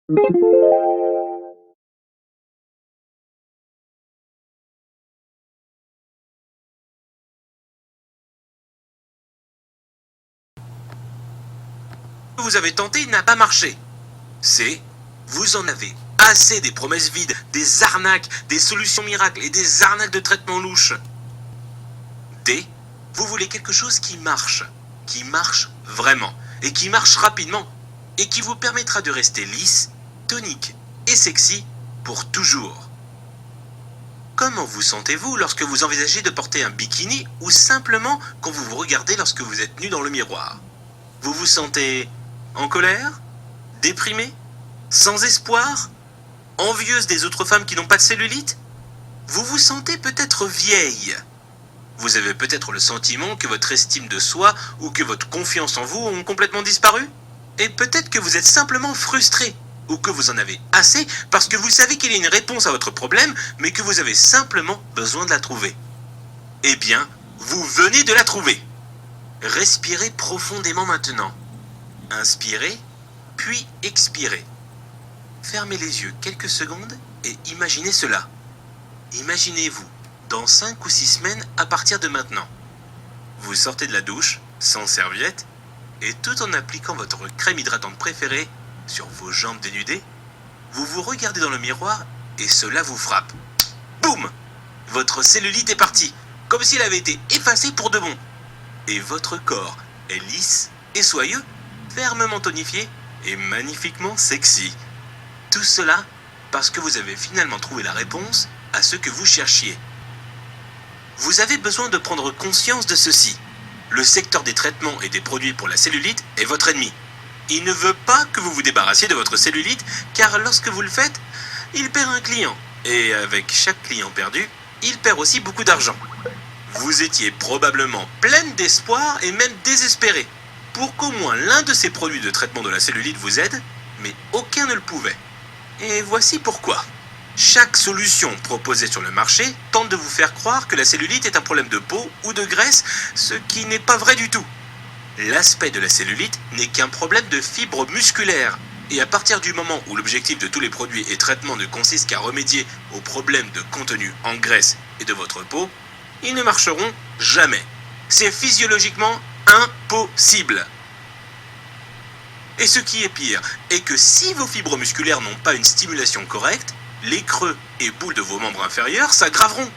Vous avez tenté n'a pas marché. C. Vous en avez assez des promesses vides, des arnaques, des solutions miracles et des arnaques de traitement louche. D. Vous voulez quelque chose qui marche vraiment, et qui marche rapidement, et qui vous permettra de rester lisse, tonique et sexy pour toujours. Comment vous sentez-vous lorsque vous envisagez de porter un bikini ou simplement quand vous vous regardez lorsque vous êtes nu dans le miroir? Vous vous sentez en colère? Déprimée? Sans espoir? Envieuse des autres femmes qui n'ont pas de cellulite? Vous vous sentez peut-être vieille? Vous avez peut-être le sentiment que votre estime de soi ou que votre confiance en vous ont complètement disparu? Et peut-être que vous êtes simplement frustré ou que vous en avez assez parce que vous savez qu'il y a une réponse à votre problème mais que vous avez simplement besoin de la trouver. Eh bien, vous venez de la trouver. Respirez profondément maintenant. Inspirez, puis expirez. Fermez les yeux quelques secondes et imaginez cela. Imaginez-vous dans 5 ou 6 semaines à partir de maintenant. Vous sortez de la douche, sans serviette, et tout en appliquant votre crème hydratante préférée sur vos jambes dénudées, vous vous regardez dans le miroir et cela vous frappe. Boum! Votre cellulite est partie, comme s'il avait été effacé pour de bon. Et votre corps est lisse et soyeux, fermement tonifié et magnifiquement sexy. Tout cela parce que vous avez finalement trouvé la réponse à ce que vous cherchiez. Vous avez besoin de prendre conscience de ceci. Le secteur des traitements et des produits pour la cellulite est votre ennemi. Il ne veut pas que vous vous débarrassiez de votre cellulite, car lorsque vous le faites, il perd un client. Et avec chaque client perdu, il perd aussi beaucoup d'argent. Vous étiez probablement pleine d'espoir et même désespérée pour qu'au moins l'un de ces produits de traitement de la cellulite vous aide, mais aucun ne le pouvait. Et voici pourquoi. Chaque solution proposée sur le marché tente de vous faire croire que la cellulite est un problème de peau ou de graisse, ce qui n'est pas vrai du tout. L'aspect de la cellulite n'est qu'un problème de fibres musculaires. Et à partir du moment où l'objectif de tous les produits et traitements ne consiste qu'à remédier aux problèmes de contenu en graisse et de votre peau, ils ne marcheront jamais. C'est physiologiquement impossible. Et ce qui est pire est que si vos fibres musculaires n'ont pas une stimulation correcte, les creux et boules de vos membres inférieurs s'aggraveront.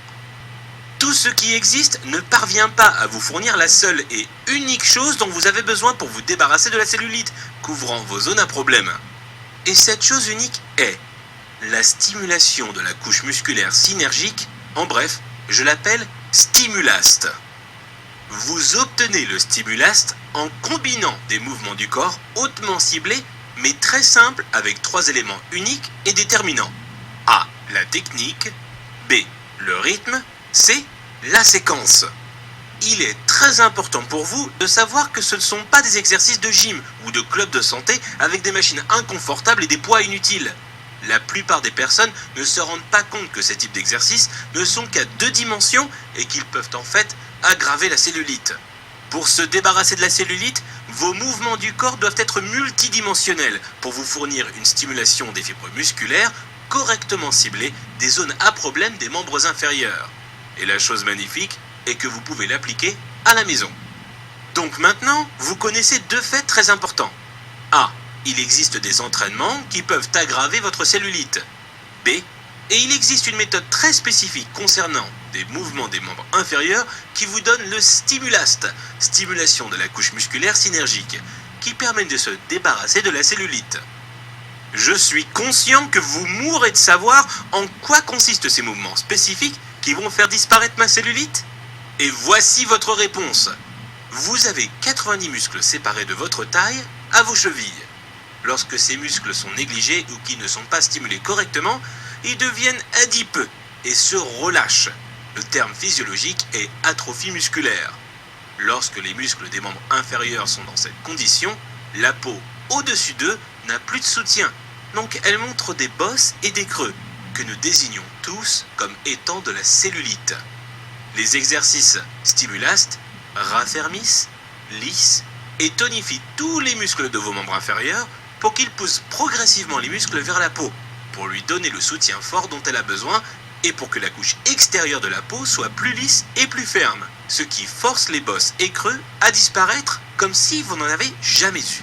Tout ce qui existe ne parvient pas à vous fournir la seule et unique chose dont vous avez besoin pour vous débarrasser de la cellulite, couvrant vos zones à problème. Et cette chose unique est la stimulation de la couche musculaire synergique, en bref, je l'appelle Stimulast. Vous obtenez le Stimulast en combinant des mouvements du corps hautement ciblés, mais très simples avec 3 éléments uniques et déterminants. A. La technique. B. Le rythme. C. La séquence. Il est très important pour vous de savoir que ce ne sont pas des exercices de gym ou de club de santé avec des machines inconfortables et des poids inutiles. La plupart des personnes ne se rendent pas compte que ces types d'exercices ne sont qu'à 2 dimensions et qu'ils peuvent en fait aggraver la cellulite. Pour se débarrasser de la cellulite, vos mouvements du corps doivent être multidimensionnels pour vous fournir une stimulation des fibres musculaires correctement ciblée des zones à problème des membres inférieurs. Et la chose magnifique est que vous pouvez l'appliquer à la maison. Donc maintenant, vous connaissez 2 faits très importants. A. Il existe des entraînements qui peuvent aggraver votre cellulite. B. Et il existe une méthode très spécifique concernant des mouvements des membres inférieurs qui vous donne le Stimulast, stimulation de la couche musculaire synergique, qui permet de se débarrasser de la cellulite. Je suis conscient que vous mourrez de savoir en quoi consistent ces mouvements spécifiques qui vont faire disparaître ma cellulite. Et voici votre réponse. Vous avez 90 muscles séparés de votre taille à vos chevilles. Lorsque ces muscles sont négligés ou qui ne sont pas stimulés correctement, ils deviennent adipeux et se relâchent. Le terme physiologique est atrophie musculaire. Lorsque les muscles des membres inférieurs sont dans cette condition, la peau au-dessus d'eux n'a plus de soutien, donc elle montre des bosses et des creux, que nous désignons tous comme étant de la cellulite. Les exercices Stimulast raffermissent, lissent et tonifient tous les muscles de vos membres inférieurs pour qu'il pousse progressivement les muscles vers la peau, pour lui donner le soutien fort dont elle a besoin et pour que la couche extérieure de la peau soit plus lisse et plus ferme, ce qui force les bosses et creux à disparaître comme si vous n'en avez jamais eu.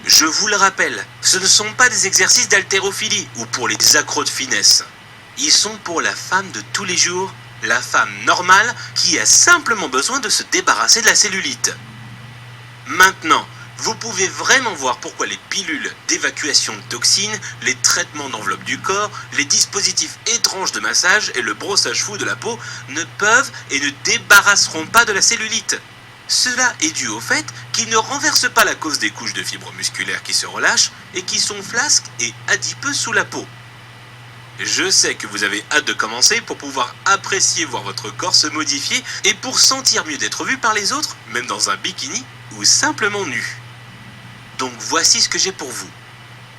Je vous le rappelle, ce ne sont pas des exercices d'haltérophilie ou pour les accros de finesse. Ils sont pour la femme de tous les jours, la femme normale qui a simplement besoin de se débarrasser de la cellulite. Maintenant, vous pouvez vraiment voir pourquoi les pilules d'évacuation de toxines, les traitements d'enveloppe du corps, les dispositifs étranges de massage et le brossage fou de la peau ne peuvent et ne débarrasseront pas de la cellulite. Cela est dû au fait qu'ils ne renversent pas la cause des couches de fibres musculaires qui se relâchent et qui sont flasques et adipeux sous la peau. Je sais que vous avez hâte de commencer pour pouvoir apprécier voir votre corps se modifier et pour sentir mieux d'être vu par les autres, même dans un bikini ou simplement nu. Donc voici ce que j'ai pour vous.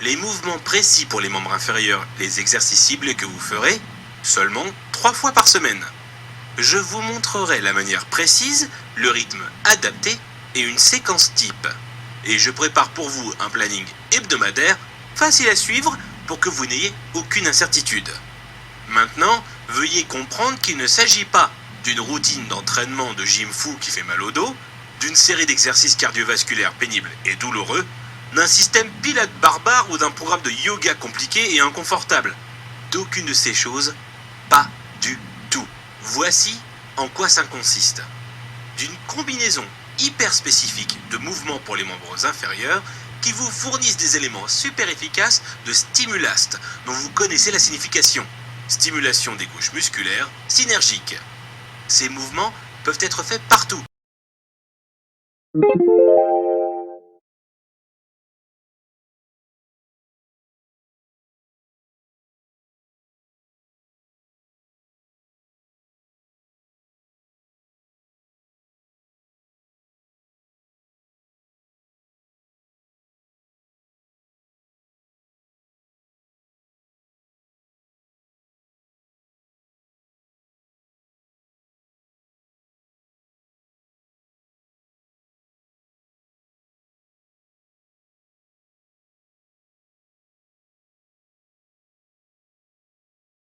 Les mouvements précis pour les membres inférieurs, les exercices ciblés que vous ferez, seulement 3 fois par semaine. Je vous montrerai la manière précise, le rythme adapté et une séquence type. Et je prépare pour vous un planning hebdomadaire, facile à suivre pour que vous n'ayez aucune incertitude. Maintenant, veuillez comprendre qu'il ne s'agit pas d'une routine d'entraînement de gym fou qui fait mal au dos, d'une série d'exercices cardiovasculaires pénibles et douloureux, d'un système pilate barbare ou d'un programme de yoga compliqué et inconfortable. D'aucune de ces choses, pas du tout. Voici en quoi ça consiste. D'une combinaison hyper spécifique de mouvements pour les membres inférieurs qui vous fournissent des éléments super efficaces de stimulast, dont vous connaissez la signification. Stimulation des couches musculaires synergiques. Ces mouvements peuvent être faits partout.